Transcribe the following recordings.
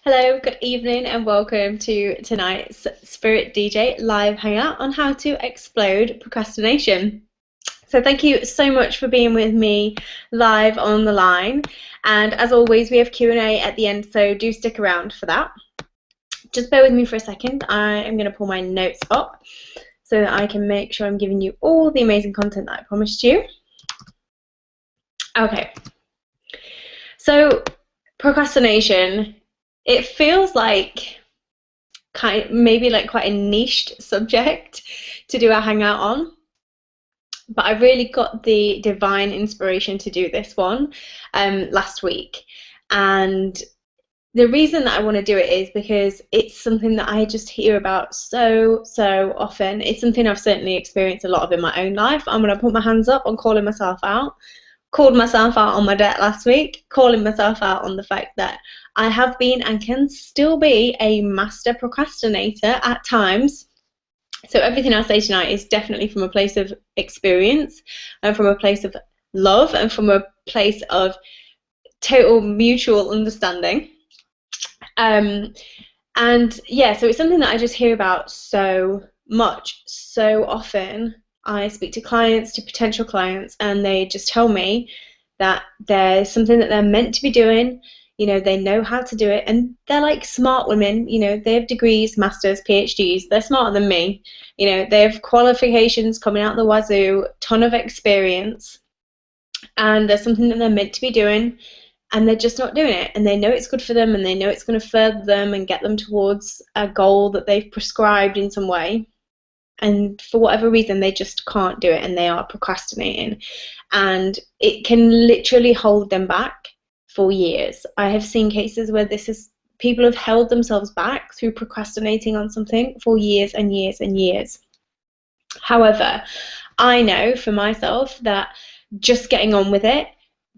Hello, good evening, and welcome to tonight's Spirit DJ live hangout on how to explode procrastination. So, thank you so much for being with me live on the line. And as always, we have Q&A at the end, so do stick around for that. Just bear with me for a second. I am going to pull my notes up so that I can make sure I'm giving you all the amazing content that I promised you. Okay. So, procrastination. It feels like maybe like quite a niched subject to do a hangout on, but I really got the divine inspiration to do this one last week. And the reason that I want to do it is because it's something that I just hear about so often. It's something I've certainly experienced a lot of in my own life. I'm going to put my hands up on calling myself out. Called myself out on my debt last week, calling myself out on the fact that I have been and can still be a master procrastinator at times. So everything I say tonight is definitely from a place of experience and from a place of love and from a place of total mutual understanding. And yeah, so it's something that I just hear about so much, so often. I speak to clients, to potential clients, and they just tell me that there's something that they're meant to be doing. You know, they know how to do it, and they're like smart women. You know, they have degrees, masters, PhDs. They're smarter than me. You know, they have qualifications coming out the wazoo, ton of experience, and there's something that they're meant to be doing, and they're just not doing it. And they know it's good for them, and they know it's going to further them and get them towards a goal that they've prescribed in some way. And for whatever reason, they just can't do it, and they are procrastinating. And it can literally hold them back for years. I have seen cases where people have held themselves back through procrastinating on something for years and years and years. However, I know for myself that just getting on with it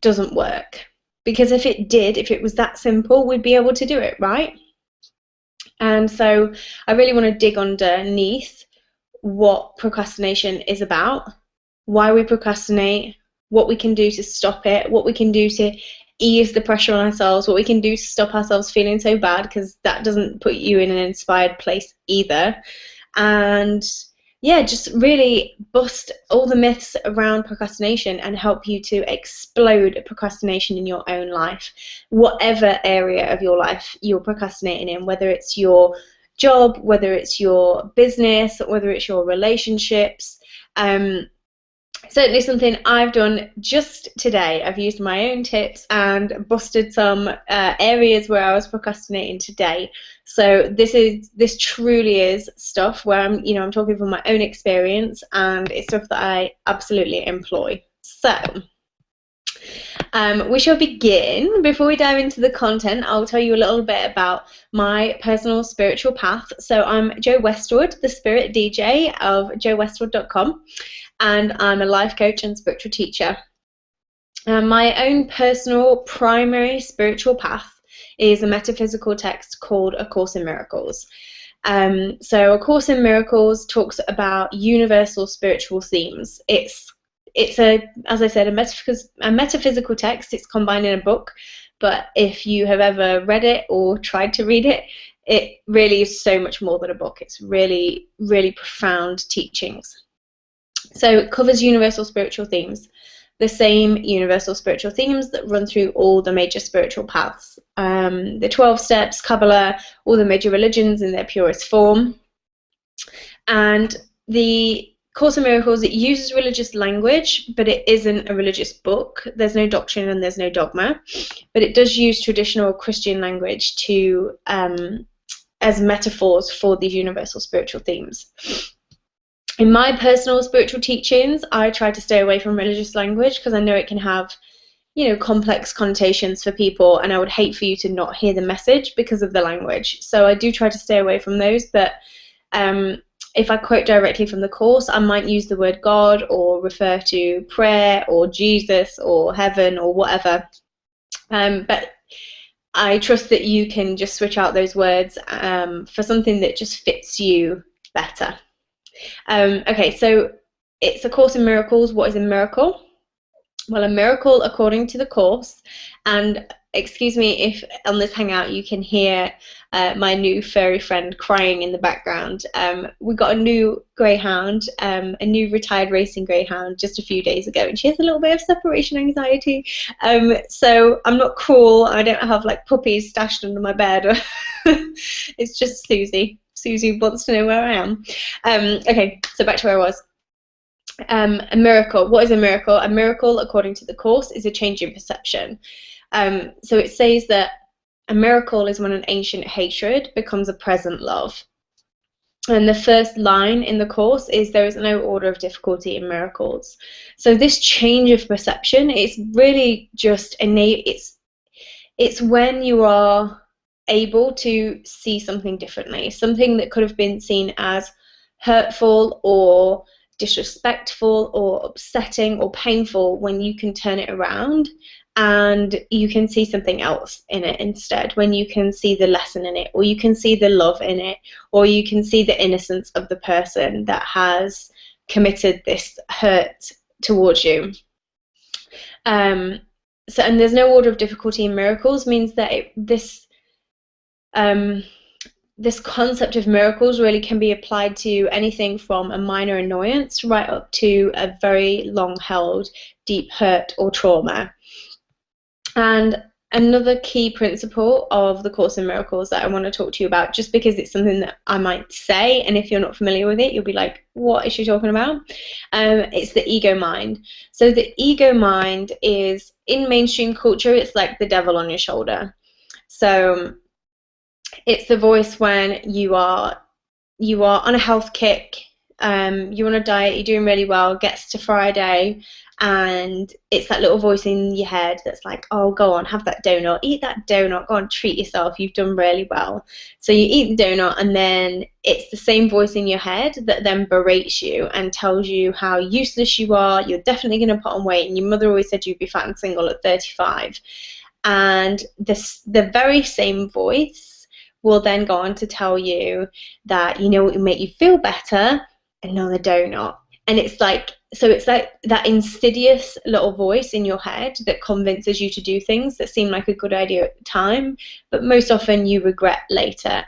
doesn't work. Because if it did, if it was that simple, we'd be able to do it, right? And so I really want to dig underneath what procrastination is about, why we procrastinate, what we can do to stop it, what we can do to ease the pressure on ourselves, what we can do to stop ourselves feeling so bad, because that doesn't put you in an inspired place either. And yeah, just really bust all the myths around procrastination and help you to explode procrastination in your own life, whatever area of your life you're procrastinating in, whether it's your job, whether it's your business, whether it's your relationships. Certainly something I've done just today. I've used my own tips and busted some areas where I was procrastinating today. So this truly is stuff where I'm talking from my own experience, and it's stuff that I absolutely employ. So we shall begin. Before we dive into the content, I'll tell you a little bit about my personal spiritual path. So I'm Jo Westwood, the Spirit DJ of jowestwood.com, and I'm a life coach and spiritual teacher. My own personal primary spiritual path is a metaphysical text called A Course in Miracles. So A Course in Miracles talks about universal spiritual themes. It's as I said, a metaphysical text. It's combined in a book, but if you have ever read it or tried to read it, it really is so much more than a book. It's really, really profound teachings. So it covers universal spiritual themes, the same universal spiritual themes that run through all the major spiritual paths, the 12 steps, Kabbalah, all the major religions in their purest form. And the Course in Miracles, it uses religious language, but it isn't a religious book. There's no doctrine and there's no dogma, but it does use traditional Christian language to as metaphors for these universal spiritual themes. In my personal spiritual teachings, I try to stay away from religious language because I know it can have, complex connotations for people, and I would hate for you to not hear the message because of the language. So I do try to stay away from those, but if I quote directly from the Course, I might use the word God or refer to prayer or Jesus or heaven or whatever. But I trust that you can just switch out those words for something that just fits you better. Okay, so it's A Course in Miracles. What is a miracle? Well, a miracle, according to the Course, and excuse me if on this hangout you can hear my new furry friend crying in the background. We got a new greyhound, a new retired racing greyhound just a few days ago, and she has a little bit of separation anxiety. So I'm not cruel. I don't have like puppies stashed under my bed. It's just Susie. Susie wants to know where I am. Okay, so back to where I was. A miracle. What is a miracle? A miracle, according to the Course, is a change in perception. So it says that a miracle is when an ancient hatred becomes a present love. And the first line in the Course is, there is no order of difficulty in miracles. So this change of perception, it's really just innate. It's when you are able to see something differently, something that could have been seen as hurtful or disrespectful or upsetting or painful, when you can turn it around and you can see something else in it instead, when you can see the lesson in it, or you can see the love in it, or you can see the innocence of the person that has committed this hurt towards you. So, and there's no order of difficulty in miracles means that this concept of miracles really can be applied to anything from a minor annoyance right up to a very long-held deep hurt or trauma. And another key principle of the Course in Miracles that I want to talk to you about, just because it's something that I might say, and if you're not familiar with it, you'll be like, what is she talking about? It's the ego mind. So the ego mind is, in mainstream culture, it's like the devil on your shoulder. So it's the voice when you are on a health kick, you're on a diet, you're doing really well, gets to Friday, and it's that little voice in your head that's like, oh, go on, have that donut, eat that donut, go on, treat yourself, you've done really well. So you eat the donut, and then it's the same voice in your head that then berates you and tells you how useless you are, you're definitely going to put on weight, and your mother always said you'd be fat and single at 35. And the very same voice will then go on to tell you that, you know, what will make you feel better, another donut. And it's like, so it's like that insidious little voice in your head that convinces you to do things that seem like a good idea at the time, but most often you regret later.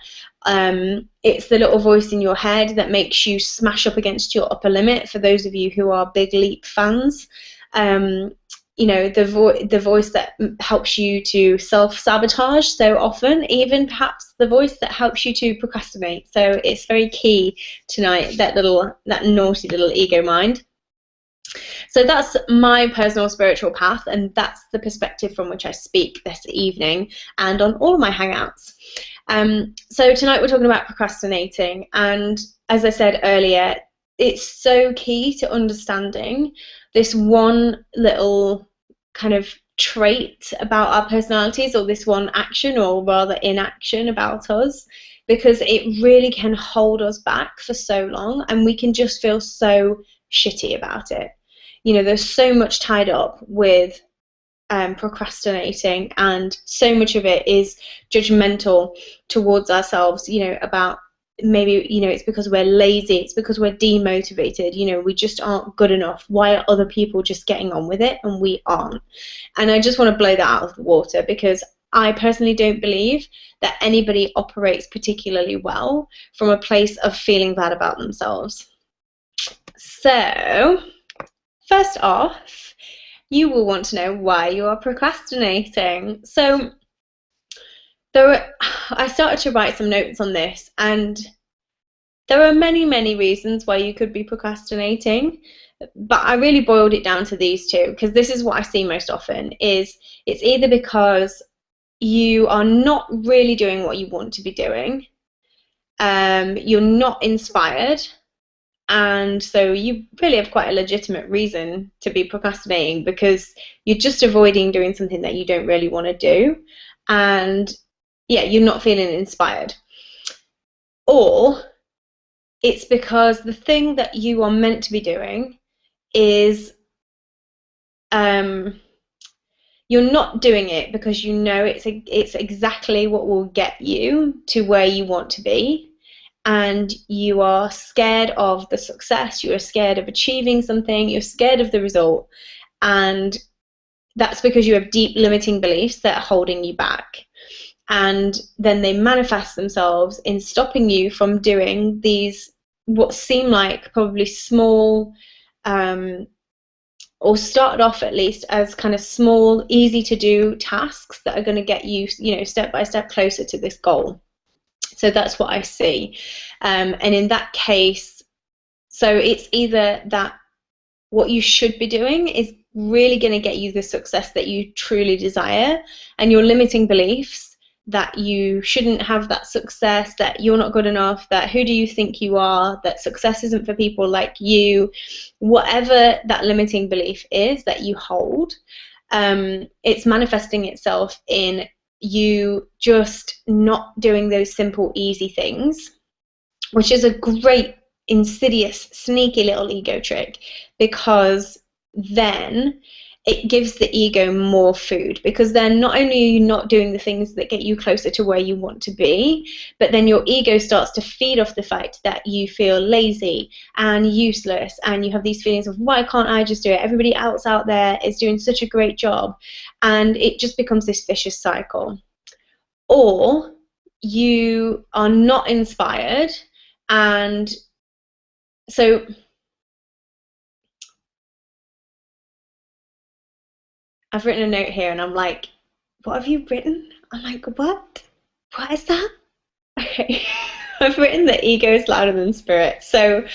It's the little voice in your head that makes you smash up against your upper limit. For those of you who are Big Leap fans, you know, the voice that helps you to self-sabotage so often, even perhaps the voice that helps you to procrastinate. So it's very key tonight, that naughty little ego mind. So that's my personal spiritual path, and that's the perspective from which I speak this evening and on all of my hangouts. So tonight we're talking about procrastinating, and as I said earlier, it's so key to understanding this one little kind of trait about our personalities, or this one action, or rather inaction about us, because it really can hold us back for so long, and we can just feel so shitty about it. You know, there's so much tied up with procrastinating, and so much of it is judgmental towards ourselves, you know, about maybe, you know, it's because we're lazy, it's because we're demotivated, you know, we just aren't good enough. Why are other people just getting on with it and we aren't? And I just want to blow that out of the water, because I personally don't believe that anybody operates particularly well from a place of feeling bad about themselves. So, first off, you will want to know why you are procrastinating. So, I started to write some notes on this, and there are many, many reasons why you could be procrastinating, but I really boiled it down to these two, because this is what I see most often. Is it's either because you are not really doing what you want to be doing, you're not inspired, and so you really have quite a legitimate reason to be procrastinating, because you're just avoiding doing something that you don't really want to do, and yeah, you're not feeling inspired. Or it's because the thing that you are meant to be doing is you're not doing it because you know it's exactly what will get you to where you want to be, and you are scared of the success, you are scared of achieving something, you're scared of the result, and that's because you have deep limiting beliefs that are holding you back. And then they manifest themselves in stopping you from doing these, what seem like probably small, or started off at least as kind of small, easy to do tasks that are going to get you, step by step closer to this goal. So that's what I see. And in that case, so it's either that what you should be doing is really going to get you the success that you truly desire, and your limiting beliefs that you shouldn't have that success, that you're not good enough, that who do you think you are, that success isn't for people like you, whatever that limiting belief is that you hold, it's manifesting itself in you just not doing those simple, easy things, which is a great, insidious, sneaky little ego trick, because then it gives the ego more food, because then not only are you not doing the things that get you closer to where you want to be, but then your ego starts to feed off the fact that you feel lazy and useless, and you have these feelings of, why can't I just do it? Everybody else out there is doing such a great job, and it just becomes this vicious cycle. Or you are not inspired, and so I've written a note here and I'm like, what have you written? I'm like, what? What is that? Okay. I've written that ego is louder than spirit. So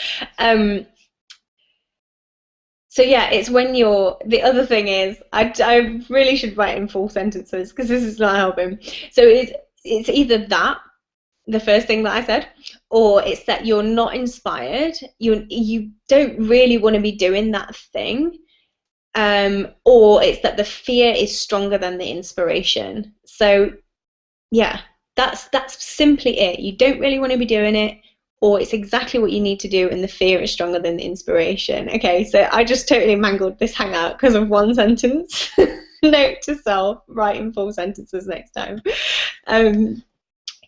yeah, it's when you're, the other thing is, I really should write in full sentences because this is not helping. So it's either that, the first thing that I said, or it's that you're not inspired, you don't really want to be doing that thing, or it's that the fear is stronger than the inspiration. So yeah, that's simply it. You don't really want to be doing it, or it's exactly what you need to do and the fear is stronger than the inspiration. Okay, so I just totally mangled this hangout because of one sentence. Note to self, write in full sentences next time.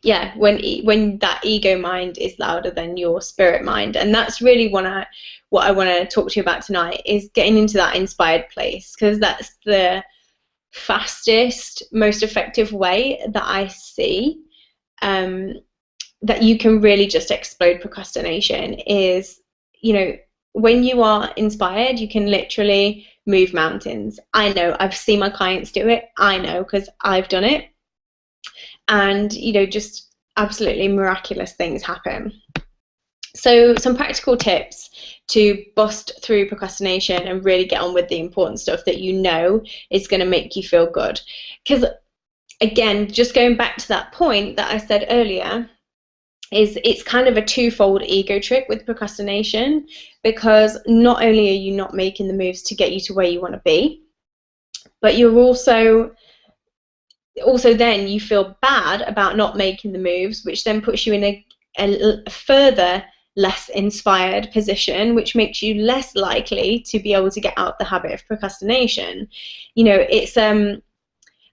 Yeah, when that ego mind is louder than your spirit mind. And that's really what I want to talk to you about tonight, is getting into that inspired place, because that's the fastest, most effective way that I see that you can really just explode procrastination. Is, when you are inspired, you can literally move mountains. I know, I've seen my clients do it. I know, because I've done it. And just absolutely miraculous things happen. So some practical tips to bust through procrastination and really get on with the important stuff that is going to make you feel good. Because again, just going back to that point that I said earlier, is it's kind of a twofold ego trick with procrastination, because not only are you not making the moves to get you to where you want to be, but you're also then you feel bad about not making the moves, which then puts you in a further less inspired position, which makes you less likely to be able to get out the habit of procrastination. It's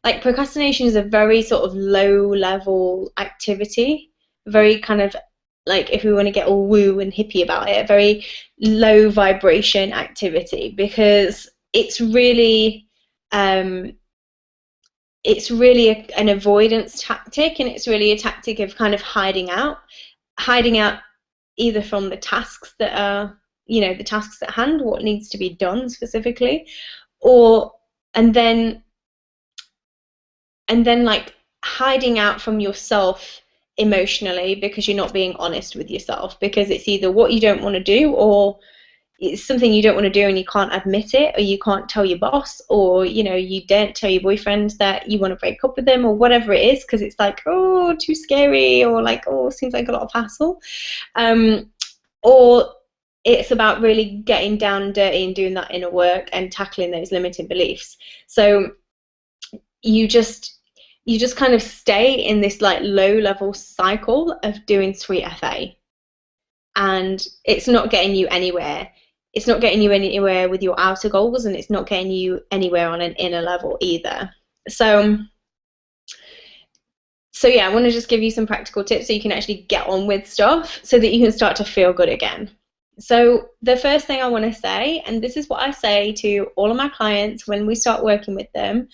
like, procrastination is a very sort of low level activity, very kind of, like, if we want to get all woo and hippie about it, a very low vibration activity, because it's really an avoidance tactic, and it's really a tactic of kind of hiding out either from the tasks that are, the tasks at hand, what needs to be done specifically, and then like hiding out from yourself emotionally, because you're not being honest with yourself, because it's either what you don't want to do, or it's something you don't want to do and you can't admit it, or you can't tell your boss, or you daren't tell your boyfriend that you want to break up with them, or whatever it is, because it's like, oh, too scary, or like, oh, seems like a lot of hassle, or it's about really getting down and dirty and doing that inner work and tackling those limiting beliefs. So you just kind of stay in this like low level cycle of doing sweet FA, and it's not getting you anywhere. It's not getting you anywhere with your outer goals, and it's not getting you anywhere on an inner level either. So yeah, I want to just give you some practical tips so you can actually get on with stuff, so that you can start to feel good again. So the first thing I want to say, and this is what I say to all of my clients when we start working with them,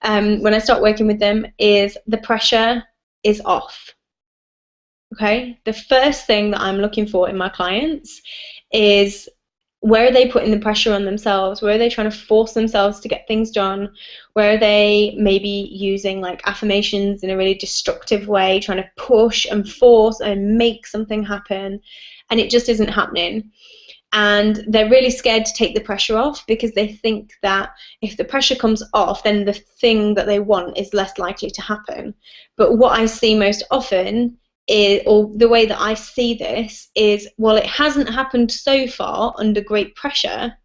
when I start working with them, is the pressure is off. Okay, the first thing that I'm looking for in my clients is, where are they putting the pressure on themselves? Where are they trying to force themselves to get things done? Where are they maybe using like affirmations in a really destructive way, trying to push and force and make something happen, and it just isn't happening? And they're really scared to take the pressure off because they think that if the pressure comes off, then the thing that they want is less likely to happen. But what I see most often is, or the way that I see this is, well, it hasn't happened so far under great pressure.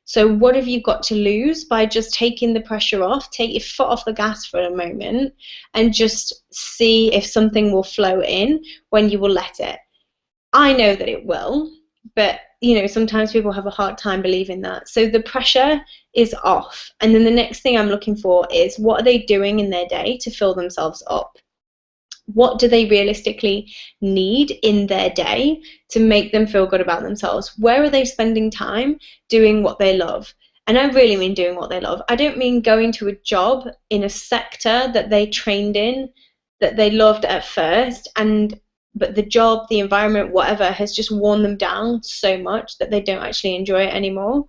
So what have you got to lose by just taking the pressure off? Take your foot off the gas for a moment and just see if something will flow in when you will let it. I know that it will, but sometimes people have a hard time believing that. So the pressure is off. And then the next thing I'm looking for is, what are they doing in their day to fill themselves up? What do they realistically need in their day to make them feel good about themselves? Where are they spending time doing what they love? And I really mean doing what they love. I don't mean going to a job in a sector that they trained in, that they loved at first, but the job, the environment, whatever, has just worn them down so much that they don't actually enjoy it anymore.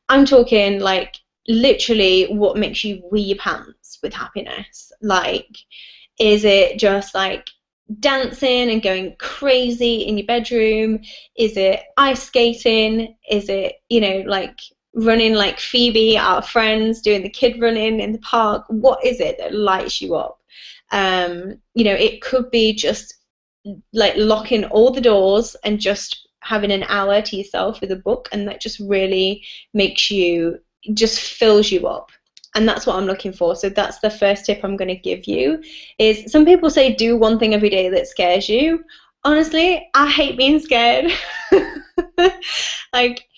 I'm talking like literally what makes you wee your pants with happiness. Like, is it just like dancing and going crazy in your bedroom? Is it ice skating? Is it, like running like Phoebe, our friends, doing the kid running in the park? What is it that lights you up? It could be just like locking all the doors and just having an hour to yourself with a book, and that just really just fills you up. And that's what I'm looking for. So that's the first tip I'm going to give you. Is, some people say do one thing every day that scares you. Honestly, I hate being scared. Like,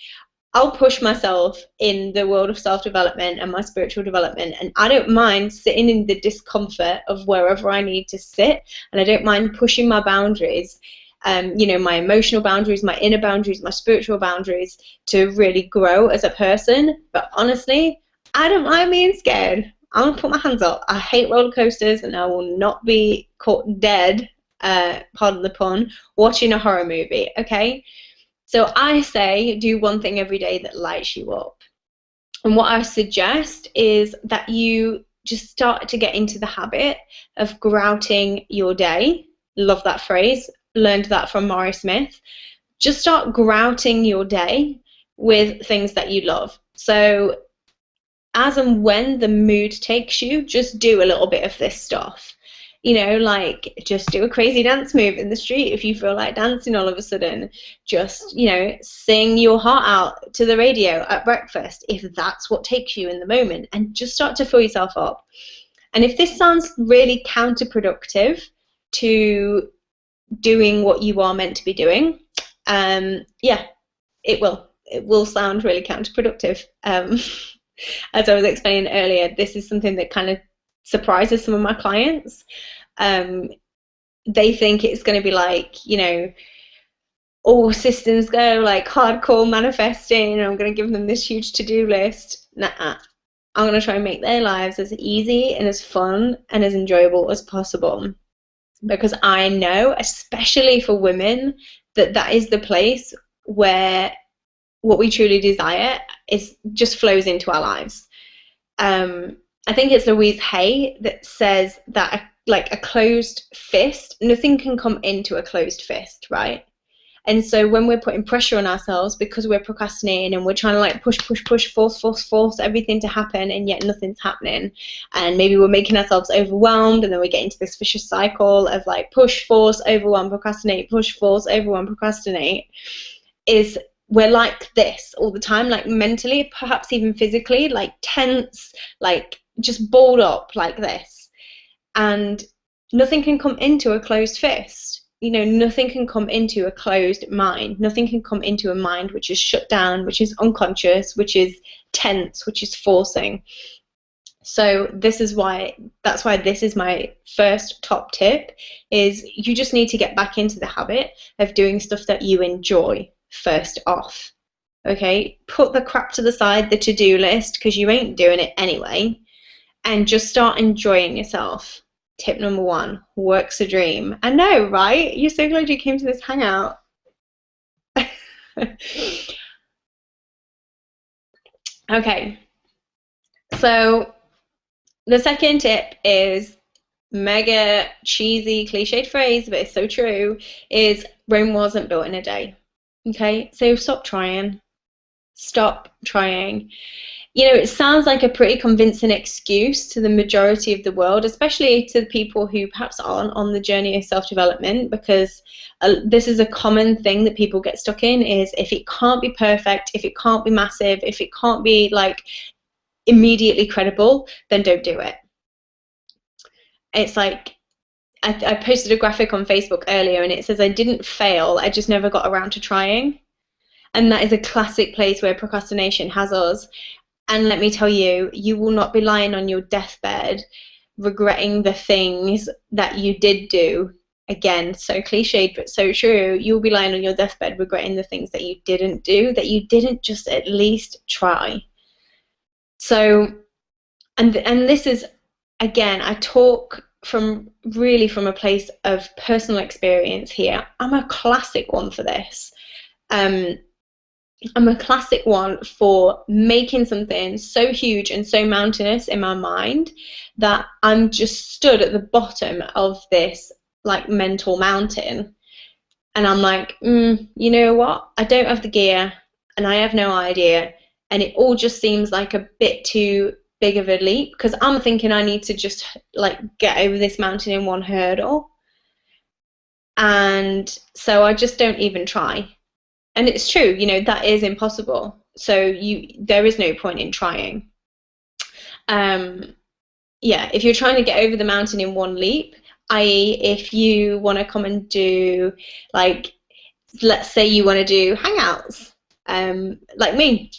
I'll push myself in the world of self-development and my spiritual development, and I don't mind sitting in the discomfort of wherever I need to sit, and I don't mind pushing my boundaries, my emotional boundaries, my inner boundaries, my spiritual boundaries, to really grow as a person. But honestly, I don't mind being scared. I'm going to put my hands up. I hate roller coasters, and I will not be caught dead, pardon the pun, watching a horror movie, okay? So I say do one thing every day that lights you up. And what I suggest is that you just start to get into the habit of grouting your day. Love that phrase. Learned that from Maury Smith. Just start grouting your day with things that you love. So as and when the mood takes you, just do a little bit of this stuff. Like, just do a crazy dance move in the street if you feel like dancing all of a sudden. Just, sing your heart out to the radio at breakfast if that's what takes you in the moment, and just start to fill yourself up. And if this sounds really counterproductive to doing what you are meant to be doing, it will sound really counterproductive. As I was explaining earlier, this is something that kind of surprises some of my clients. They think it's going to be like, all systems go, like hardcore manifesting, and I'm going to give them this huge to-do list. Nah, I'm going to try and make their lives as easy and as fun and as enjoyable as possible, because I know, especially for women, that is the place where what we truly desire just flows into our lives. I think it's Louise Hay that says that like a closed fist, nothing can come into a closed fist, right? And so when we're putting pressure on ourselves because we're procrastinating and we're trying to like push, force everything to happen, and yet nothing's happening, and maybe we're making ourselves overwhelmed, and then we get into this vicious cycle of like push, force, overwhelm, procrastinate, push, force, overwhelm, procrastinate, is we're like this all the time, like mentally, perhaps even physically, like tense, like just balled up like this. And nothing can come into a closed fist. Nothing can come into a closed mind. Nothing can come into a mind which is shut down, which is unconscious, which is tense, which is forcing. So that's why this is my first top tip, is you just need to get back into the habit of doing stuff that you enjoy first off. Okay, put the crap to the side, the to-do list, because you ain't doing it anyway, and just start enjoying yourself. Tip number 1, work's a dream. I know, right? You're so glad you came to this hangout. Okay, so the second tip is mega cheesy, cliched phrase, but it's so true, is Rome wasn't built in a day. Okay, so stop trying. Stop trying. You know, it sounds like a pretty convincing excuse to the majority of the world, especially to the people who perhaps aren't on the journey of self-development, because this is a common thing that people get stuck in, is if it can't be perfect, if it can't be massive, if it can't be like immediately credible, then don't do it. It's like, I posted a graphic on Facebook earlier and it says, I didn't fail, I just never got around to trying. And that is a classic place where procrastination has us. And let me tell you, you will not be lying on your deathbed regretting the things that you did do. Again, so cliched, but so true. You'll be lying on your deathbed regretting the things that you didn't do, that you didn't just at least try. So, and this is, again, I talk from a place of personal experience here. I'm a classic one for this. I'm a classic one for making something so huge and so mountainous in my mind that I'm just stood at the bottom of this like mental mountain, and I'm like, you know what? I don't have the gear and I have no idea, and it all just seems like a bit too big of a leap, because I'm thinking I need to just like get over this mountain in one hurdle, and so I just don't even try. And it's true, you know, that is impossible. So there is no point in trying. Yeah, if you're trying to get over the mountain in one leap, i.e. if you want to come and do, like, let's say you want to do Hangouts, like me,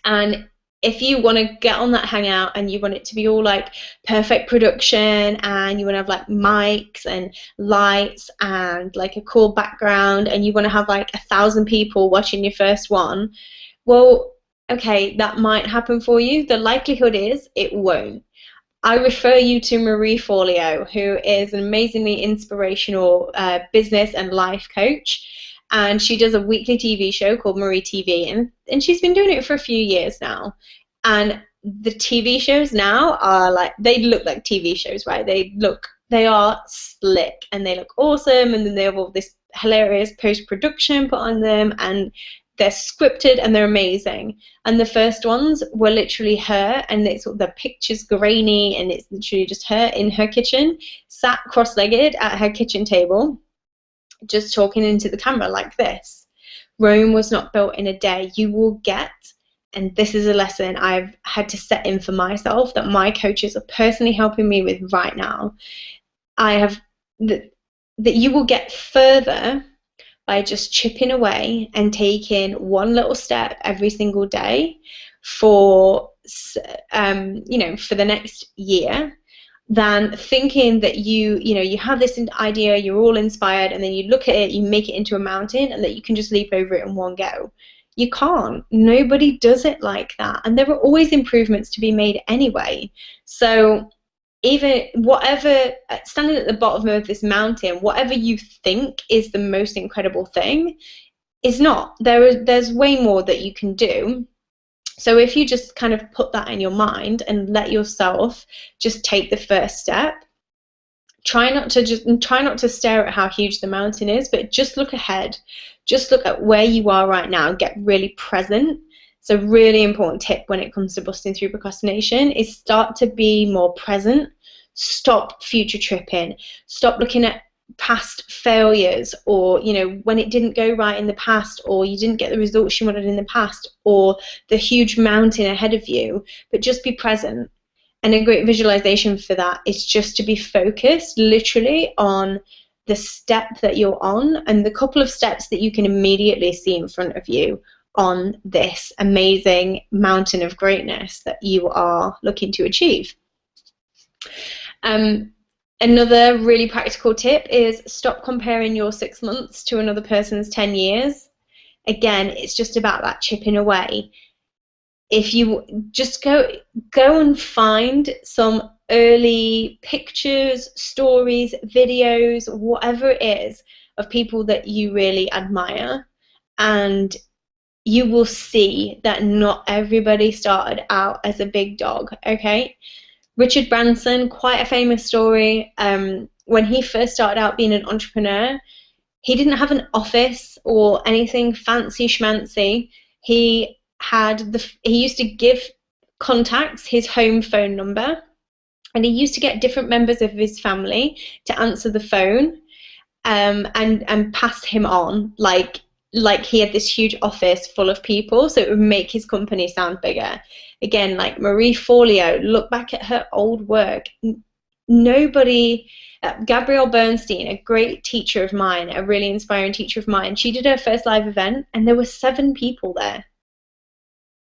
and if you want to get on that Hangout and you want it to be all like perfect production, and you want to have like mics and lights and like a cool background, and you want to have like 1,000 people watching your first one, well, okay, that might happen for you. The likelihood is it won't. I refer you to Marie Forleo, who is an amazingly inspirational business and life coach. And she does a weekly TV show called Marie TV, and she's been doing it for a few years now. And the TV shows now are like, they look like TV shows, right? They are slick and they look awesome, and then they have all this hilarious post-production put on them, and they're scripted and they're amazing. And the first ones were literally her, and it's the picture's grainy, and it's literally just her in her kitchen, sat cross-legged at her kitchen table, just talking into the camera like this. Rome was not built in a day. You will get, and this is a lesson I've had to set in for myself that my coaches are personally helping me with right now. I have that you will get further by just chipping away and taking one little step every single day for, you know, for the next year, than thinking that you have this idea, you're all inspired, and then you look at it, you make it into a mountain, and that you can just leap over it in one go. You can't. Nobody does it like that, and there are always improvements to be made anyway. So even whatever, standing at the bottom of this mountain, whatever you think is the most incredible thing is not. There's way more that you can do. So if you just kind of put that in your mind and let yourself just take the first step, try not to stare at how huge the mountain is, but just look ahead. Just look at where you are right now. Get really present. It's a really important tip when it comes to busting through procrastination, is start to be more present. Stop future tripping. Stop looking at past failures, or when it didn't go right in the past, or you didn't get the results you wanted in the past, or the huge mountain ahead of you, but just be present. And a great visualization for that is just to be focused literally on the step that you're on, and the couple of steps that you can immediately see in front of you on this amazing mountain of greatness that you are looking to achieve. Another really practical tip is stop comparing your 6 months to another person's 10 years. again, it's just about that chipping away. If you just go and find some early pictures, stories, videos, whatever it is, of people that you really admire, and you will see that not everybody started out as a big dog, okay? Richard Branson, quite a famous story. When he first started out being an entrepreneur, he didn't have an office or anything fancy schmancy. He used to give contacts his home phone number, and he used to get different members of his family to answer the phone, and pass him on like he had this huge office full of people, so it would make his company sound bigger. Again, like Marie Forleo, look back at her old work. Nobody, Gabrielle Bernstein, a great teacher of mine, a really inspiring teacher of mine, she did her first live event and there were 7 people there.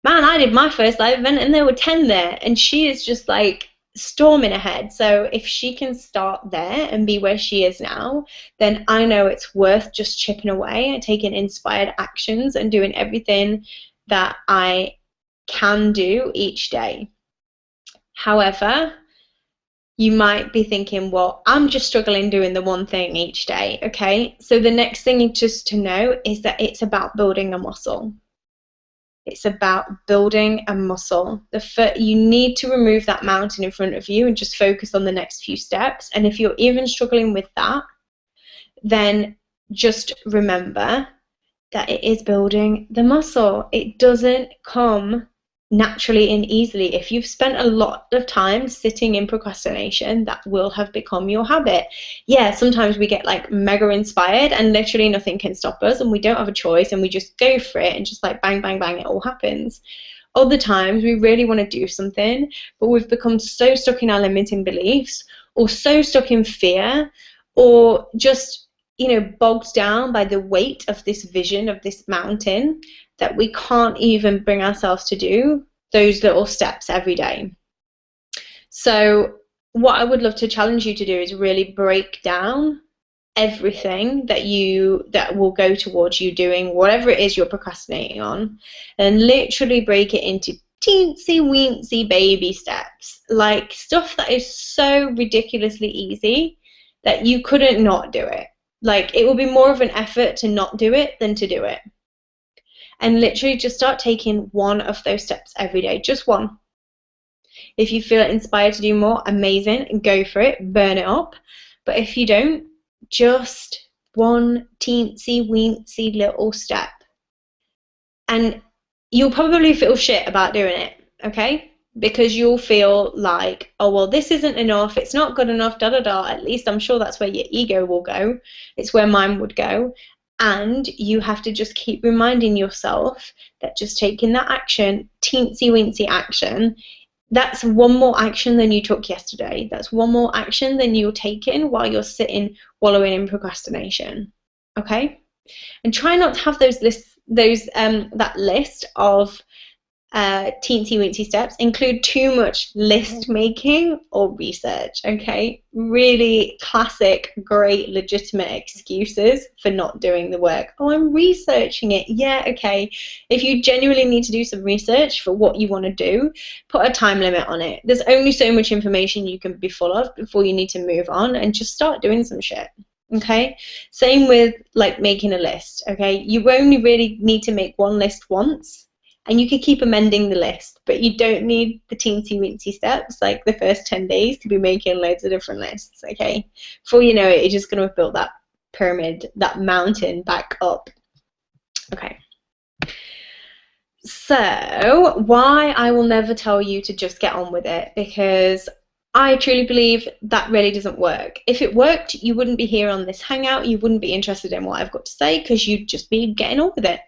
Man, I did my first live event and there were 10 there, and she is just like storming ahead. So if she can start there and be where she is now, then I know it's worth just chipping away and taking inspired actions and doing everything that I can do each day. However, you might be thinking, well, I'm just struggling doing the one thing each day. Okay, so the next thing just to know is that it's about building a muscle. It's about building a muscle. You need to remove that mountain in front of you and just focus on the next few steps. And if you're even struggling with that, then just remember that it is building the muscle. It doesn't come naturally and easily. If you've spent a lot of time sitting in procrastination, that will have become your habit. Yeah, sometimes we get like mega inspired and literally nothing can stop us and we don't have a choice and we just go for it and just like bang, bang, bang, it all happens. Other times we really want to do something, but we've become so stuck in our limiting beliefs or so stuck in fear or just, bogged down by the weight of this vision of this mountain that we can't even bring ourselves to do those little steps every day. So what I would love to challenge you to do is really break down everything that will go towards you doing whatever it is you're procrastinating on, and literally break it into teensy weensy baby steps, like stuff that is so ridiculously easy that you couldn't not do it. Like, it will be more of an effort to not do it than to do it. And literally just start taking one of those steps every day, just one. If you feel inspired to do more, amazing, go for it, burn it up. But if you don't, just one teensy weensy little step. And you'll probably feel shit about doing it, okay? Because you'll feel like, oh, well, this isn't enough, it's not good enough, da-da-da. At least I'm sure that's where your ego will go. It's where mine would go. And you have to just keep reminding yourself that just taking that action, teensy weensy action, that's one more action than you took yesterday. That's one more action than you're taking while you're sitting wallowing in procrastination. Okay? And try not to have that list of teensy weensy steps include too much list making or research. Okay, really classic, great, legitimate excuses for not doing the work. Oh, I'm researching it. Yeah, okay. If you genuinely need to do some research for what you want to do, put a time limit on it. There's only so much information you can be full of before you need to move on, and just start doing some shit. Okay, same with like making a list. Okay, you only really need to make one list once, and you can keep amending the list, but you don't need the teensy weensy steps like the first 10 days to be making loads of different lists. Okay, before you know it, you're just going to build that pyramid, that mountain back up. Okay, so why I will never tell you to just get on with it, because I truly believe that really doesn't work. If it worked, you wouldn't be here on this Hangout. You wouldn't be interested in what I've got to say, because you'd just be getting on with it.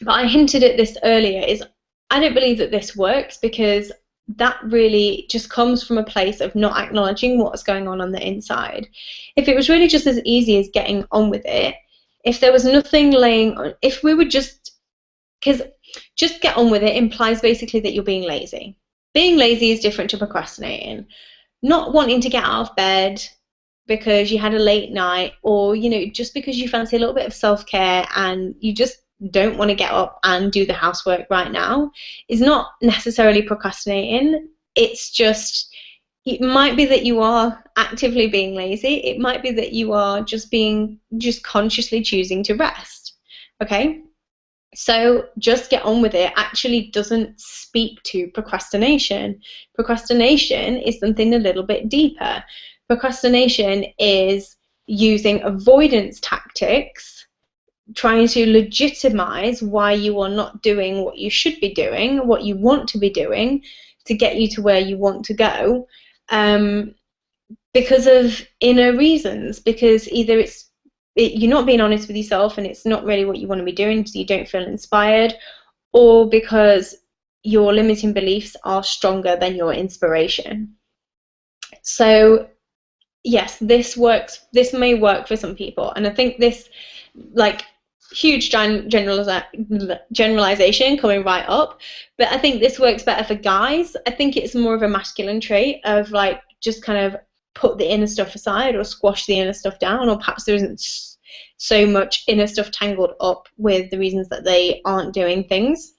But I hinted at this earlier, is I don't believe that this works, because that really just comes from a place of not acknowledging what's going on the inside. If it was really just as easy as getting on with it, if there was nothing laying on, if we would because just get on with it implies basically that you're being lazy. Being lazy is different to procrastinating. Not wanting to get out of bed because you had a late night, or just because you fancy a little bit of self-care and you just don't want to get up and do the housework right now, is not necessarily procrastinating. It's just, it might be that you are actively being lazy. It might be that you are just consciously choosing to rest. Okay? So just get on with it actually doesn't speak to procrastination. Procrastination is something a little bit deeper. Procrastination is using avoidance tactics, trying to legitimize why you are not doing what you should be doing, what you want to be doing, to get you to where you want to go, because of inner reasons, because either you're not being honest with yourself and it's not really what you want to be doing, so you don't feel inspired, or because your limiting beliefs are stronger than your inspiration. So yes, this may work for some people, and I think this, like, huge generalization coming right up, but I think this works better for guys. I think it's more of a masculine trait of, like, just kind of put the inner stuff aside or squash the inner stuff down, or perhaps there isn't so much inner stuff tangled up with the reasons that they aren't doing things.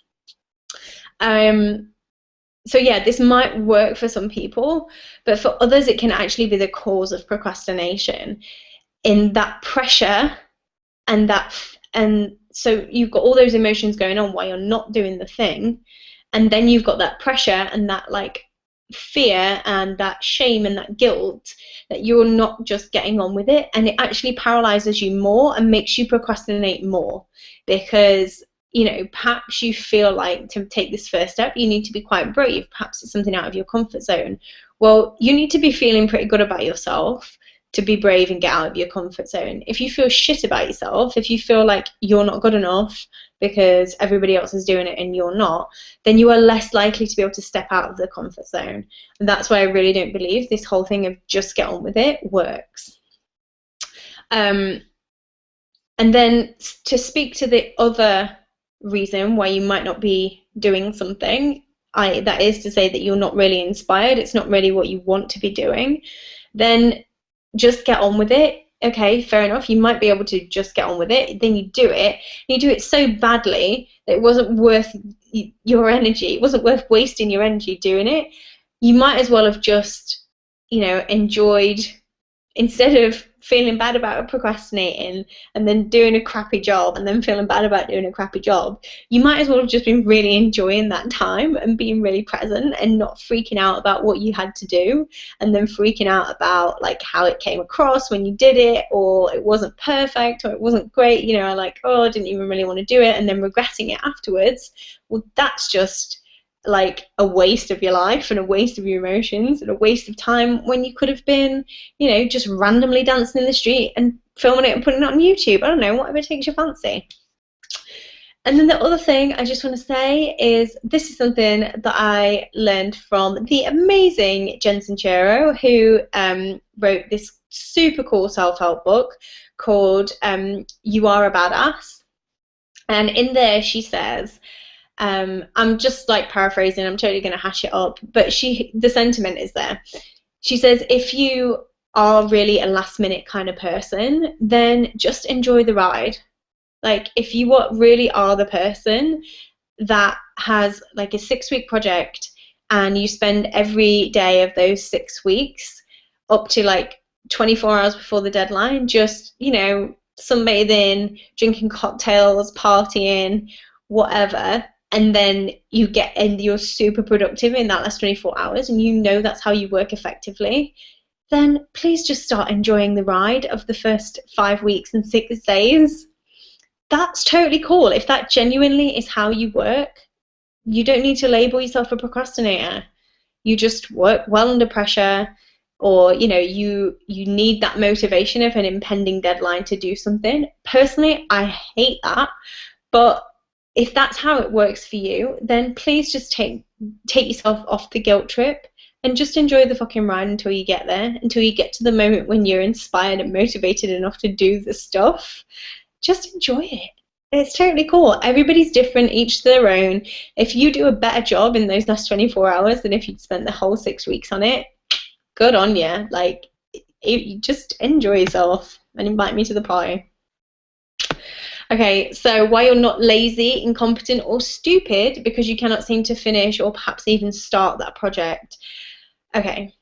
So yeah, this might work for some people, but for others it can actually be the cause of procrastination, in that pressure and so you've got all those emotions going on while you're not doing the thing, and then you've got that pressure and that, like, fear and that shame and that guilt that you're not just getting on with it, and it actually paralyzes you more and makes you procrastinate more, because perhaps you feel like to take this first step you need to be quite brave. Perhaps it's something out of your comfort zone. Well, you need to be feeling pretty good about yourself to be brave and get out of your comfort zone. If you feel shit about yourself, if you feel like you're not good enough because everybody else is doing it and you're not, then you are less likely to be able to step out of the comfort zone. And that's why I really don't believe this whole thing of just get on with it works. And then to speak to the other reason why you might not be doing something, that is to say that you're not really inspired, it's not really what you want to be doing, then just get on with it. Okay, fair enough, you might be able to just get on with it, then you do it, and you do it so badly that it wasn't worth your energy, it wasn't worth wasting your energy doing it. You might as well have just enjoyed, instead of feeling bad about procrastinating and then doing a crappy job and then feeling bad about doing a crappy job, you might as well have just been really enjoying that time and being really present and not freaking out about what you had to do, and then freaking out about, like, how it came across when you did it, or it wasn't perfect, or it wasn't great, like, oh, I didn't even really want to do it, and then regretting it afterwards. Well, that's just like a waste of your life and a waste of your emotions and a waste of time, when you could have been, just randomly dancing in the street and filming it and putting it on YouTube. I don't know, whatever takes your fancy. And then the other thing I just want to say is, this is something that I learned from the amazing Jen Sincero, who wrote this super cool self-help book called You Are a Badass. And in there she says, I'm just, like, paraphrasing, I'm totally going to hash it up, but the sentiment is there. She says, if you are really a last minute kind of person, then just enjoy the ride. Like, if you really are the person that has, like, a 6-week project and you spend every day of those 6 weeks up to, like, 24 hours before the deadline just sunbathing, drinking cocktails, partying, whatever, and then you're super productive in that last 24 hours, and that's how you work effectively, then please just start enjoying the ride of the first 5 weeks and 6 days. That's totally cool. If that genuinely is how you work, you don't need to label yourself a procrastinator. You just work well under pressure, or you need that motivation of an impending deadline to do something. Personally, I hate that, but if that's how it works for you, then please just take yourself off the guilt trip and just enjoy the fucking ride until you get there, until you get to the moment when you're inspired and motivated enough to do the stuff. Just enjoy it. It's totally cool. Everybody's different, each to their own. If you do a better job in those last 24 hours than if you'd spent the whole 6 weeks on it, good on you. Like, just enjoy yourself and invite me to the party. Okay, so why you're not lazy, incompetent, or stupid because you cannot seem to finish or perhaps even start that project. Okay,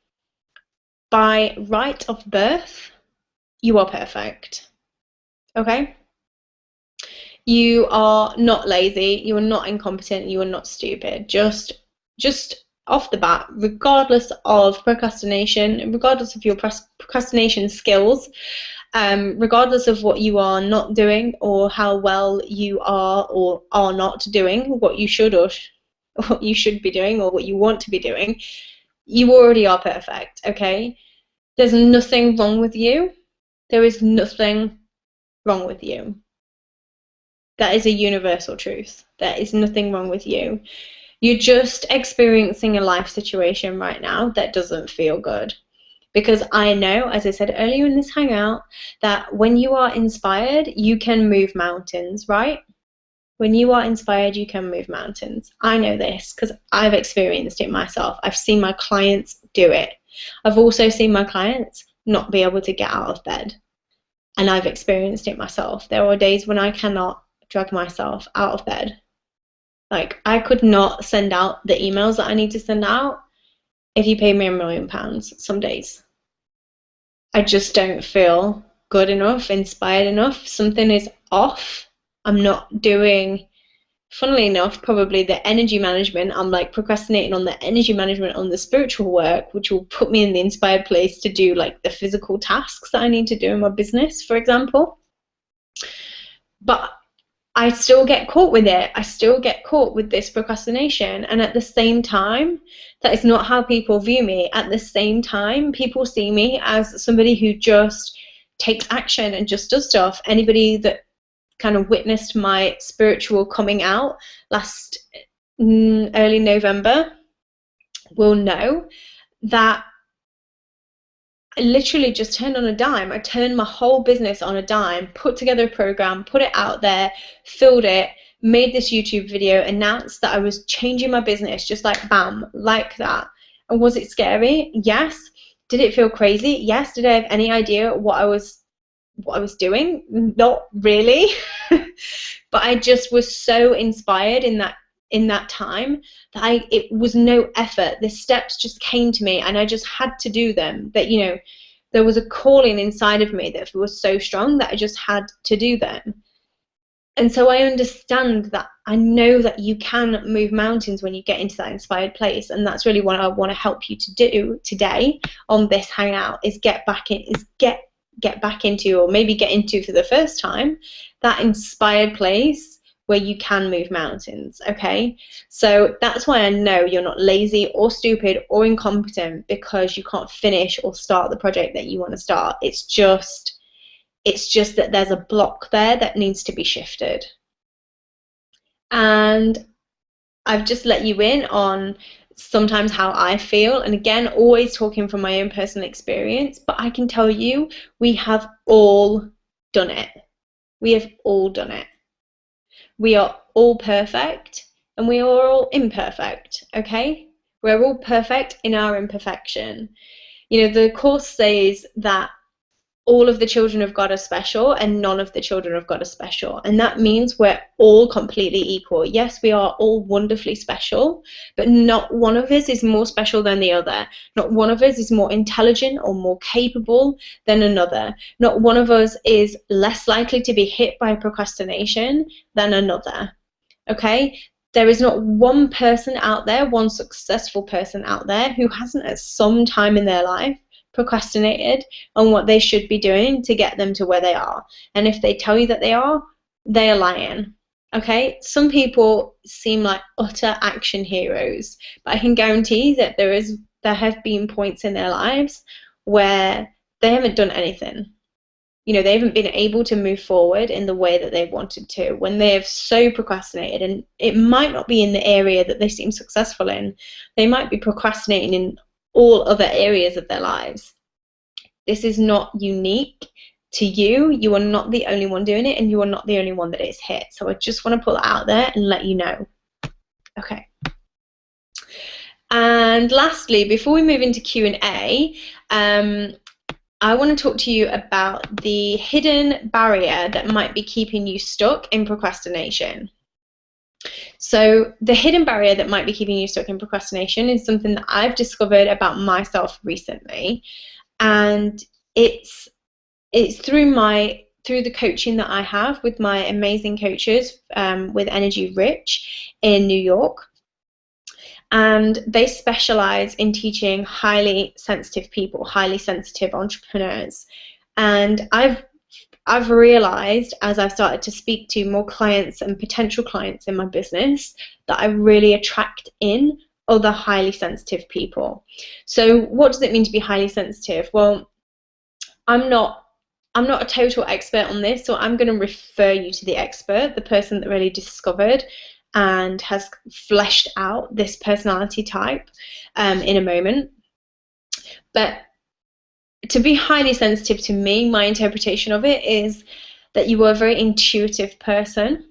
by right of birth, you are perfect. Okay? You are not lazy, you are not incompetent, you are not stupid. Just off the bat, regardless of procrastination, regardless of your procrastination skills, regardless of what you are not doing or how well you are or are not doing, what you should or what you should be doing or what you want to be doing, you already are perfect, okay? There's nothing wrong with you. There is nothing wrong with you. That is a universal truth. There is nothing wrong with you. You're just experiencing a life situation right now that doesn't feel good. Because I know, as I said earlier in this hangout, that when you are inspired, you can move mountains, right? When you are inspired, you can move mountains. I know this because I've experienced it myself. I've seen my clients do it. I've also seen my clients not be able to get out of bed. And I've experienced it myself. There are days when I cannot drag myself out of bed. Like, I could not send out the emails that I need to send out if you paid me £1 million some days. I just don't feel good enough, inspired enough. Something is off. I'm not doing, funnily enough, probably the energy management. I'm like procrastinating on the energy management on the spiritual work, which will put me in the inspired place to do like the physical tasks that I need to do in my business, for example. But I still get caught with it. I still get caught with this procrastination. And at the same time, that is not how people view me. At the same time, people see me as somebody who just takes action and just does stuff. Anybody that kind of witnessed my spiritual coming out last early November will know that I literally just turned on a dime. I turned my whole business on a dime, put together a program, put it out there, filled it, made this YouTube video, announced that I was changing my business, just like bam, like that. And was it scary? Yes. Did it feel crazy? Yes. Did I have any idea what I was doing? Not really. But I just was so inspired in that time that it was no effort. The steps just came to me and I just had to do them. That, you know, there was a calling inside of me that was so strong that I just had to do them. And so I understand that. I know that you can move mountains when you get into that inspired place, and that's really what I want to help you to do today on this hangout, is get back into, or maybe get into for the first time, that inspired place where you can move mountains, okay? So that's why I know you're not lazy or stupid or incompetent because you can't finish or start the project that you want to start. It's just that there's a block there that needs to be shifted. And I've just let you in on sometimes how I feel, and again, always talking from my own personal experience, but I can tell you, we have all done it. We have all done it. We are all perfect and we are all imperfect, okay? We're all perfect in our imperfection. You know, the Course says that all of the children of God are special and none of the children of God are special. And that means we're all completely equal. Yes, we are all wonderfully special, but not one of us is more special than the other. Not one of us is more intelligent or more capable than another. Not one of us is less likely to be hit by procrastination than another. Okay? There is not one person out there, one successful person out there who hasn't at some time in their life procrastinated on what they should be doing to get them to where they are. And if they tell you that they are lying. Okay? Some people seem like utter action heroes, but I can guarantee that there have been points in their lives where they haven't done anything. You know, they haven't been able to move forward in the way that they wanted to, when they have so procrastinated. And it might not be in the area that they seem successful in. They might be procrastinating in all other areas of their lives. This is not unique to you. You are not the only one doing it, and you are not the only one that it's hit. So I just want to put that out there and let you know. Okay. And lastly, before we move into Q&A, I want to talk to you about the hidden barrier that might be keeping you stuck in procrastination. So the hidden barrier that might be keeping you stuck in procrastination is something that I've discovered about myself recently, and it's through the coaching that I have with my amazing coaches with Energy Rich in New York. And they specialize in teaching highly sensitive people, highly sensitive entrepreneurs. And I've realized, as I've started to speak to more clients and potential clients in my business, that I really attract in other highly sensitive people. So what does it mean to be highly sensitive? Well, I'm not a total expert on this, so I'm going to refer you to the expert, the person that really discovered and has fleshed out this personality type in a moment. But to be highly sensitive, to me, my interpretation of it is that you are a very intuitive person,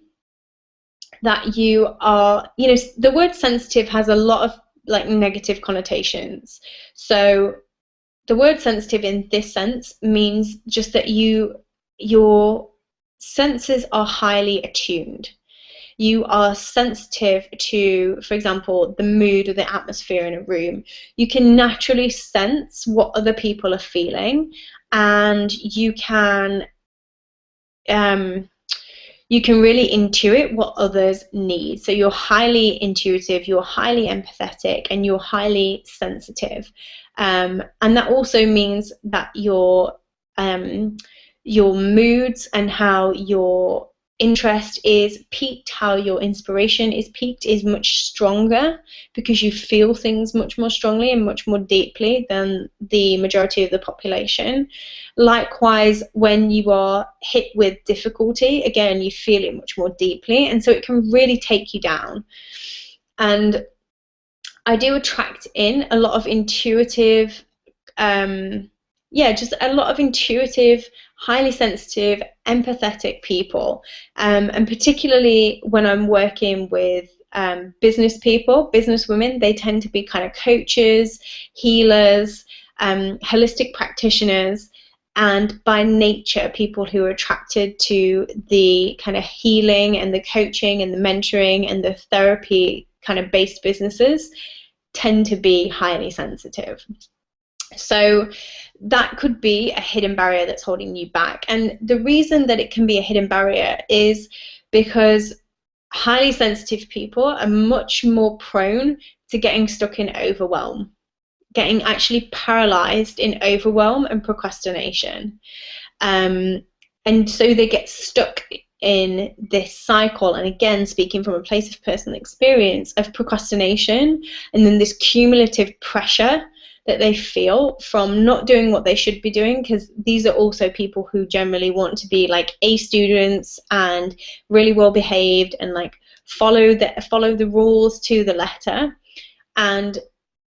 that you are, the word sensitive has a lot of like negative connotations. So the word sensitive in this sense means just that your senses are highly attuned. You are sensitive to, for example, the mood or the atmosphere in a room. You can naturally sense what other people are feeling, and you can really intuit what others need. So you're highly intuitive, you're highly empathetic, and you're highly sensitive. And that also means that your moods and how your interest is peaked, how your inspiration is peaked, is much stronger, because you feel things much more strongly and much more deeply than the majority of the population. Likewise, when you are hit with difficulty, again, you feel it much more deeply, and so it can really take you down. And I do attract in a lot of intuitive, just a lot of intuitive, highly sensitive, empathetic people, and particularly when I'm working with business people, business women, they tend to be kind of coaches, healers, holistic practitioners, and by nature, people who are attracted to the kind of healing and the coaching and the mentoring and the therapy kind of based businesses tend to be highly sensitive. So that could be a hidden barrier that's holding you back. And the reason that it can be a hidden barrier is because highly sensitive people are much more prone to getting stuck in overwhelm, getting actually paralyzed in overwhelm and procrastination. And so they get stuck in this cycle, and again, speaking from a place of personal experience, of procrastination, and then this cumulative pressure that they feel from not doing what they should be doing, because these are also people who generally want to be like A students and really well behaved and like follow the rules to the letter, and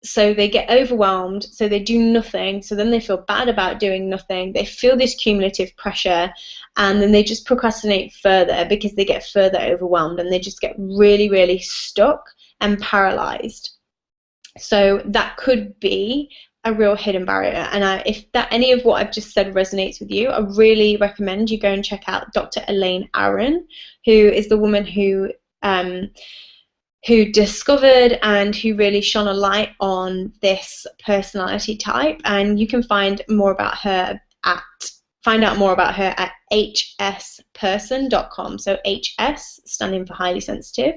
so they get overwhelmed, so they do nothing, so then they feel bad about doing nothing, they feel this cumulative pressure, and then they just procrastinate further because they get further overwhelmed, and they just get really, really stuck and paralyzed. So that could be a real hidden barrier. And if any of what I've just said resonates with you, I really recommend you go and check out Dr. Elaine Aron, who is the woman who discovered and who really shone a light on this personality type. And you can find out more about her at hsperson.com. So HS standing for highly sensitive,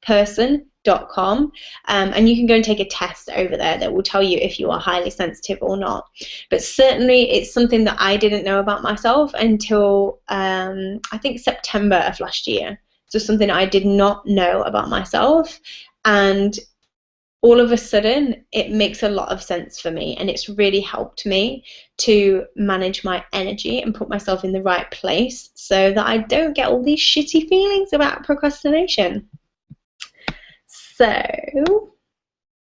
person.com, and you can go and take a test over there that will tell you if you are highly sensitive or not. But certainly it's something that I didn't know about myself until I think September of last year. So something I did not know about myself, and all of a sudden it makes a lot of sense for me, and it's really helped me to manage my energy and put myself in the right place so that I don't get all these shitty feelings about procrastination. So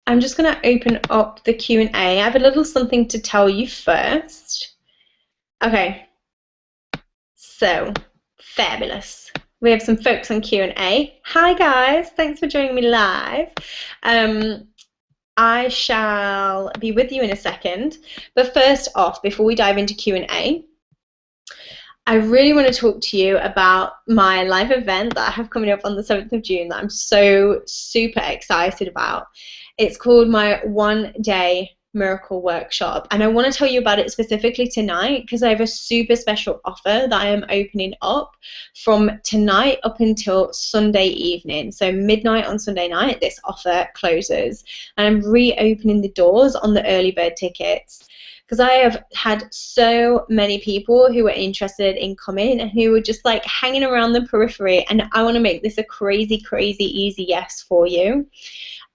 I'm just going to open up the Q&A. I have a little something to tell you first. Okay, so fabulous. We have some folks on Q&A. Hi guys, thanks for joining me live. I shall be with you in a second. But first off, before we dive into Q&A, I really want to talk to you about my live event that I have coming up on the 7th of June that I'm so super excited about. It's called my 1-day miracle workshop, and I want to tell you about it specifically tonight because I have a super special offer that I am opening up from tonight up until Sunday evening. So midnight on Sunday night, this offer closes, and I'm reopening the doors on the early bird tickets, because I have had so many people who are interested in coming and who are just like hanging around the periphery, and I want to make this a crazy, crazy easy yes for you.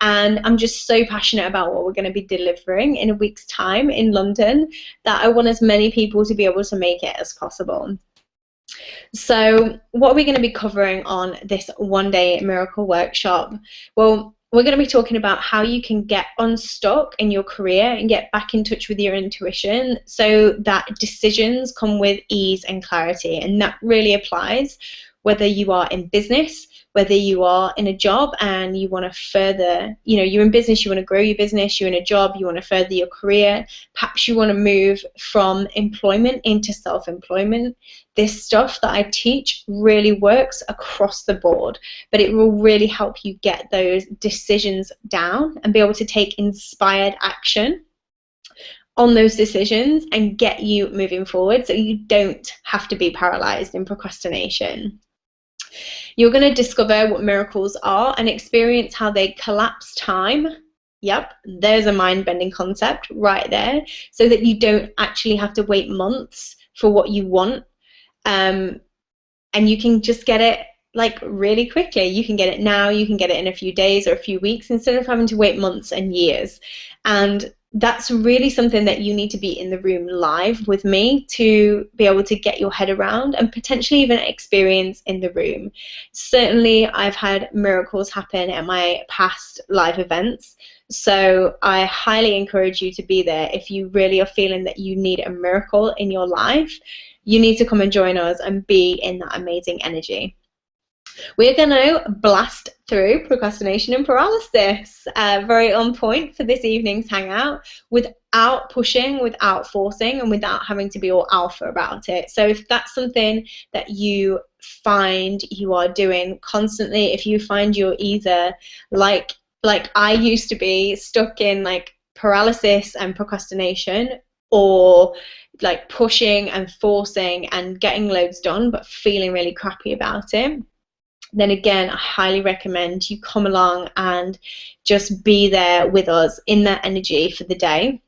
And I'm just so passionate about what we're going to be delivering in a week's time in London that I want as many people to be able to make it as possible. So what are we going to be covering on this 1-day miracle workshop? Well, we're going to be talking about how you can get unstuck in your career and get back in touch with your intuition so that decisions come with ease and clarity. And that really applies whether you are in business, whether you are in a job and you want to further, you're in business, you want to grow your business, you're in a job, you want to further your career, perhaps you want to move from employment into self-employment. This stuff that I teach really works across the board, but it will really help you get those decisions down and be able to take inspired action on those decisions and get you moving forward so you don't have to be paralyzed in procrastination. You're going to discover what miracles are and experience how they collapse time. Yep, there's a mind-bending concept right there, so that you don't actually have to wait months for what you want, and you can just get it like really quickly. You can get it now, you can get it in a few days or a few weeks instead of having to wait months and years. And that's really something that you need to be in the room live with me to be able to get your head around and potentially even experience in the room. Certainly, I've had miracles happen at my past live events, so I highly encourage you to be there. If you really are feeling that you need a miracle in your life, you need to come and join us and be in that amazing energy. We're going to blast through procrastination and paralysis, very on point for this evening's hangout, without pushing, without forcing, and without having to be all alpha about it. So if that's something that you find you are doing constantly, if you find you're either like I used to be, stuck in like paralysis and procrastination, or like pushing and forcing and getting loads done but feeling really crappy about it, then again, I highly recommend you come along and just be there with us in that energy for the day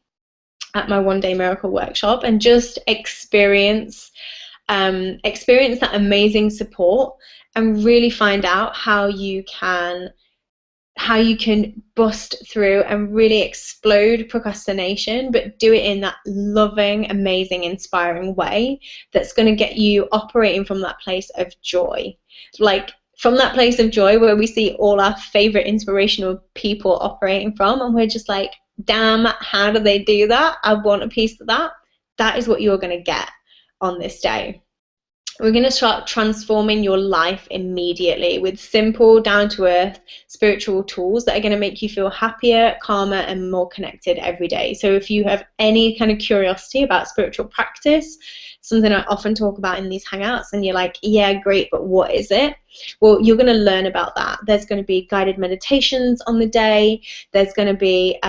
at my 1-day miracle workshop and just experience that amazing support and really find out how you can bust through and really explode procrastination, but do it in that loving, amazing, inspiring way that's going to get you operating from that place of joy. Like from that place of joy where we see all our favorite inspirational people operating from, and we're just like, damn, how do they do that? I want a piece of that. That is what you're going to get on this day. We're going to start transforming your life immediately with simple, down-to-earth spiritual tools that are going to make you feel happier, calmer, and more connected every day. So if you have any kind of curiosity about spiritual practice, something I often talk about in these hangouts, and you're like, yeah, great, but what is it? Well, you're going to learn about that. There's going to be guided meditations on the day. There's going to be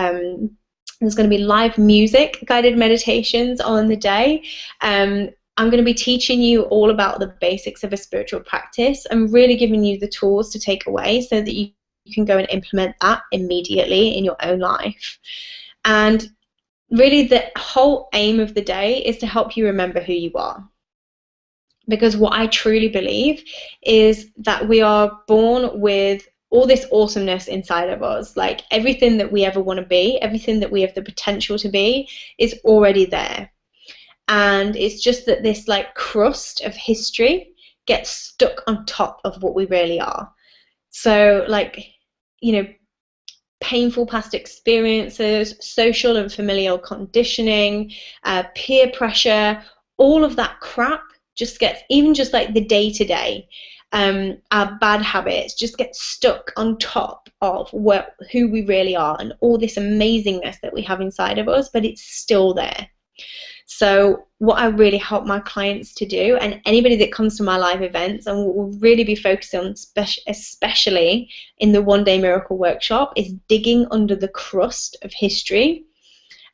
live music guided meditations on the day. I'm going to be teaching you all about the basics of a spiritual practice and really giving you the tools to take away so that you can go and implement that immediately in your own life. And really the whole aim of the day is to help you remember who you are. Because what I truly believe is that we are born with all this awesomeness inside of us. Like everything that we ever want to be, everything that we have the potential to be is already there. And it's just that this like crust of history gets stuck on top of what we really are. So like, painful past experiences, social and familial conditioning, peer pressure, all of that crap just gets, even just like the day-to-day, our bad habits just get stuck on top of who we really are and all this amazingness that we have inside of us, but it's still there. So what I really help my clients to do, and anybody that comes to my live events, and what we'll really be focusing on, especially in the One Day Miracle Workshop, is digging under the crust of history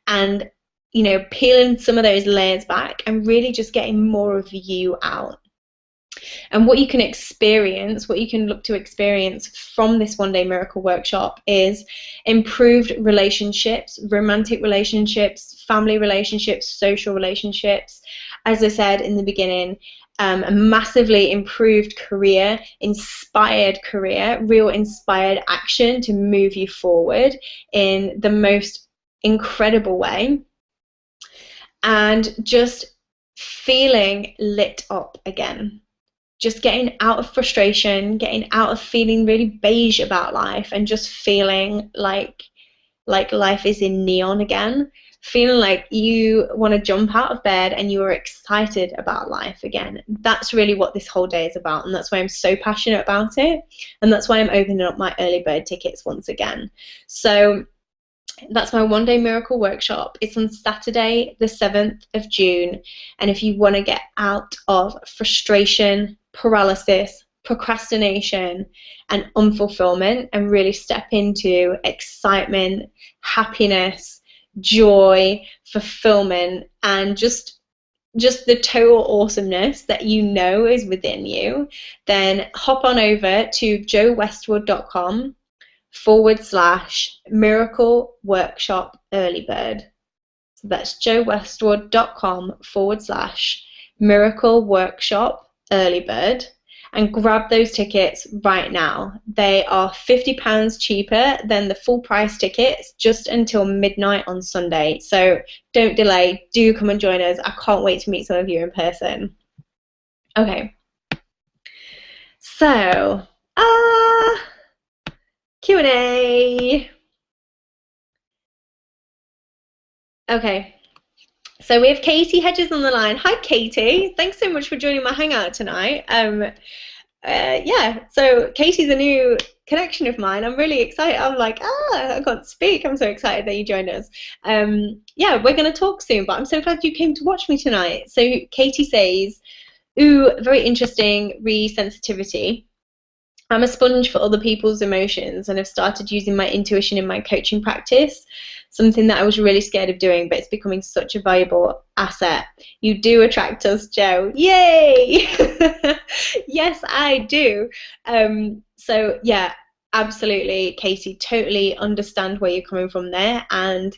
and, you know, peeling some of those layers back and really just getting more of you out. And what you can experience, what you can look to experience from this One Day Miracle Workshop is improved relationships, romantic relationships, family relationships, social relationships. As I said in the beginning, a massively improved career, inspired career, real inspired action to move you forward in the most incredible way. And just feeling lit up again. Just getting out of frustration, getting out of feeling really beige about life, and just feeling like life is in neon again. Feeling like you want to jump out of bed and you are excited about life again. That's really what this whole day is about, and that's why I'm so passionate about it, and that's why I'm opening up my early bird tickets once again. So that's my One Day Miracle Workshop. It's on Saturday, the 7th of June. And if you want to get out of frustration, paralysis, procrastination, and unfulfillment, and really step into excitement, happiness, joy, fulfillment, and just the total awesomeness that you know is within you, then hop on over to joewestwood.com/miracle workshop early bird. So that's joewestwood.com/miracle workshop early bird, and grab those tickets right now. They are £50 cheaper than the full price tickets just until midnight on Sunday. So don't delay, do come and join us. I can't wait to meet some of you in person. Okay, so Q&A. Okay, so we have Katie Hedges on the line. Hi, Katie. Thanks so much for joining my Hangout tonight. Yeah, so Katie's a new connection of mine. I'm really excited. I'm like, I can't speak. I'm so excited that you joined us. Yeah, we're going to talk soon, but I'm so glad you came to watch me tonight. So Katie says, ooh, very interesting, re-sensitivity. I'm a sponge for other people's emotions and have started using my intuition in my coaching practice, something that I was really scared of doing, but it's becoming such a valuable asset. You do attract us, Joe. Yay! Yes, I do. So yeah, absolutely, Katie, totally understand where you're coming from there. And,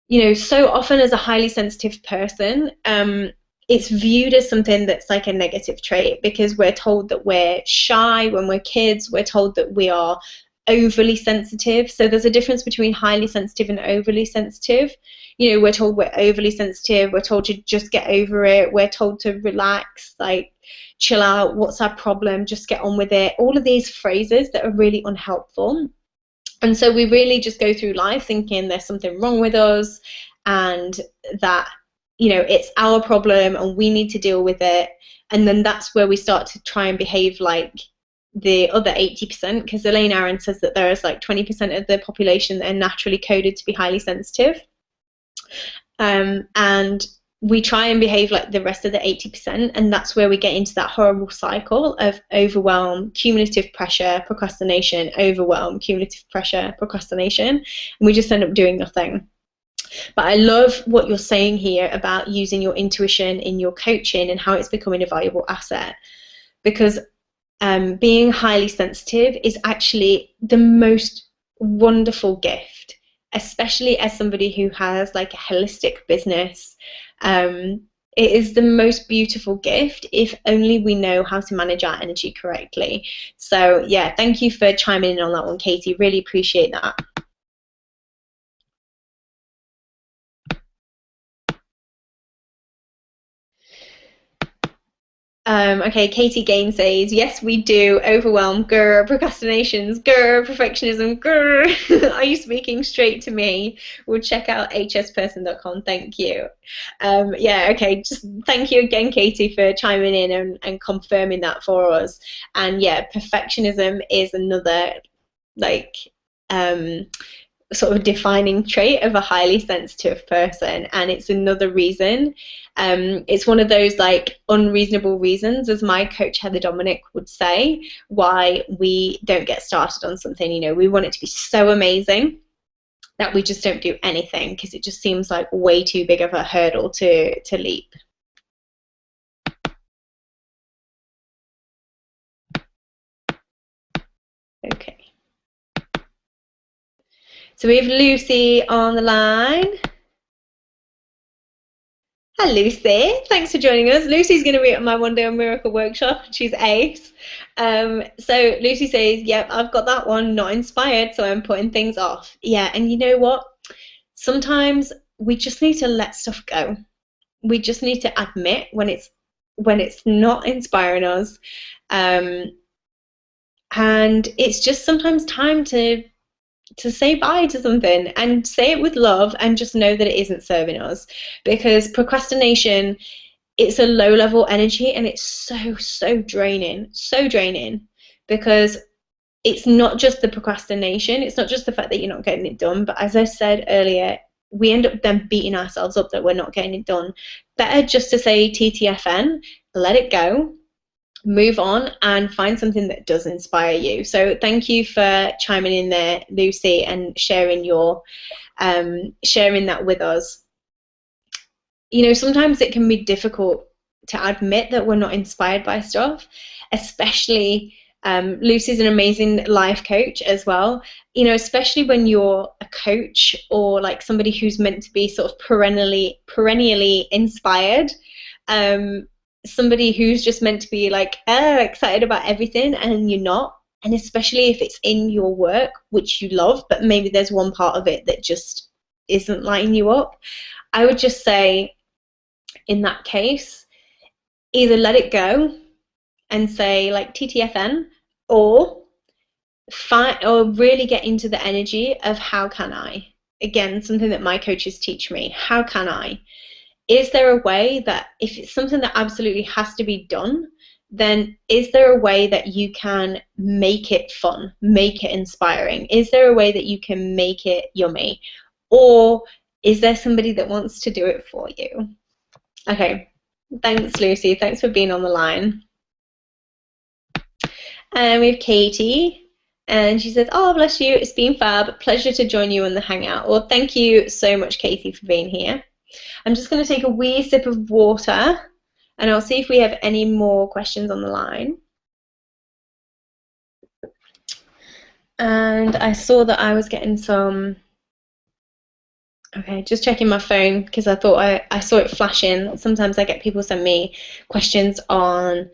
you know, so often as a highly sensitive person, it's viewed as something that's like a negative trait, because we're told that we're shy when we're kids. We're told that we are overly sensitive. So there's a difference between highly sensitive and overly sensitive. You know, we're told we're overly sensitive. We're told to just get over it. We're told to relax, like chill out. What's our problem? Just get on with it. All of these phrases that are really unhelpful. And so we really just go through life thinking there's something wrong with us, and that, you know, it's our problem and we need to deal with it. And then that's where we start to try and behave like the other 80%, because Elaine Aron says that there is like 20% of the population that are naturally coded to be highly sensitive. And we try and behave like the rest of the 80%, and that's where we get into that horrible cycle of overwhelm, cumulative pressure, procrastination, overwhelm, cumulative pressure, procrastination, and we just end up doing nothing. But I love what you're saying here about using your intuition in your coaching and how it's becoming a valuable asset, because being highly sensitive is actually the most wonderful gift, especially as somebody who has like a holistic business. It is the most beautiful gift if only we know how to manage our energy correctly. So yeah, thank you for chiming in on that one, Katie. Really appreciate that. Okay, Katie Gain says, yes, we do. Overwhelm, grr, procrastinations, grr, perfectionism, grr. Are you speaking straight to me? We'll check out hsperson.com. Thank you. Yeah, okay, just thank you again, Katie, for chiming in and confirming that for us. And yeah, perfectionism is another like sort of defining trait of a highly sensitive person, and it's another reason, it's one of those like unreasonable reasons, as my coach Heather Dominic would say, why we don't get started on something. You know, we want it to be so amazing that we just don't do anything because it just seems like way too big of a hurdle to leap. Okay, so we have Lucy on the line. Hi Lucy, thanks for joining us. Lucy's going to be at my One Day on Miracle workshop. She's ace. So Lucy says, yep, I've got that one, not inspired, so I'm putting things off. Yeah, and you know what? Sometimes we just need to let stuff go. We just need to admit when it's not inspiring us. And it's just sometimes time to say bye to something, and say it with love, and just know that it isn't serving us. Because procrastination, it's a low level energy, and it's so draining, because it's not just the procrastination, it's not just the fact that you're not getting it done, but as I said earlier, we end up then beating ourselves up that we're not getting it done. Better just to say TTFN, let it go, move on, and find something that does inspire you. So thank you for chiming in there, Lucy, and sharing your sharing that with us. You know, sometimes it can be difficult to admit that we're not inspired by stuff, especially Lucy's an amazing life coach as well. You know, especially when you're a coach or like somebody who's meant to be sort of perennially inspired. Somebody who's just meant to be like excited about everything, and you're not. And especially if it's in your work, which you love, but maybe there's one part of it that just isn't lighting you up. I would just say, in that case, either let it go and say like TTFN, or really get into the energy of how can I? Again, something that my coaches teach me. How can I? Is there a way that if it's something that absolutely has to be done, then is there a way that you can make it fun, make it inspiring? Is there a way that you can make it yummy? Or is there somebody that wants to do it for you? Okay, thanks Lucy, thanks for being on the line. And we have Katie, and she says, oh bless you, it's been fab, pleasure to join you on the Hangout. Well, thank you so much, Katie, for being here. I'm just going to take a wee sip of water, and I'll see if we have any more questions on the line. And I saw that I was getting some. Okay, just checking my phone because I thought I saw it flashing. Sometimes I get people send me questions on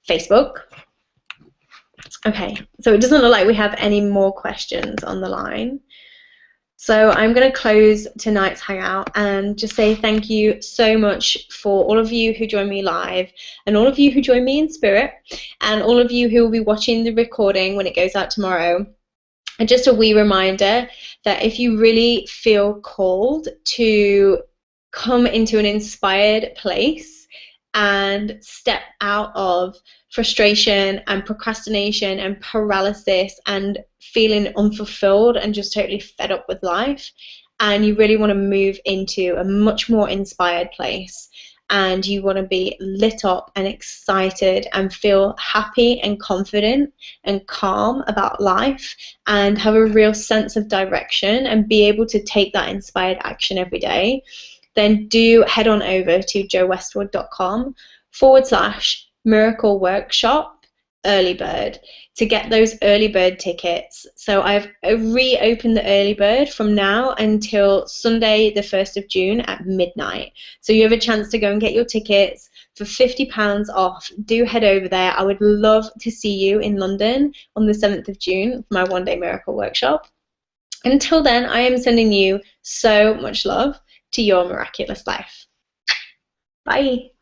Facebook. Okay, so it doesn't look like we have any more questions on the line. So I'm going to close tonight's Hangout and just say thank you so much for all of you who join me live, and all of you who join me in spirit, and all of you who will be watching the recording when it goes out tomorrow. And just a wee reminder that if you really feel called to come into an inspired place and step out of frustration and procrastination and paralysis and feeling unfulfilled and just totally fed up with life, and you really want to move into a much more inspired place, and you want to be lit up and excited and feel happy and confident and calm about life and have a real sense of direction and be able to take that inspired action every day, then do head on over to joewestwood.com/miracle workshop early bird to get those early bird tickets. So I've reopened the early bird from now until Sunday the 1st of June at midnight. So you have a chance to go and get your tickets for £50 off. Do head over there. I would love to see you in London on the 7th of June for my One Day Miracle Workshop. Until then, I am sending you so much love to your miraculous life. Bye.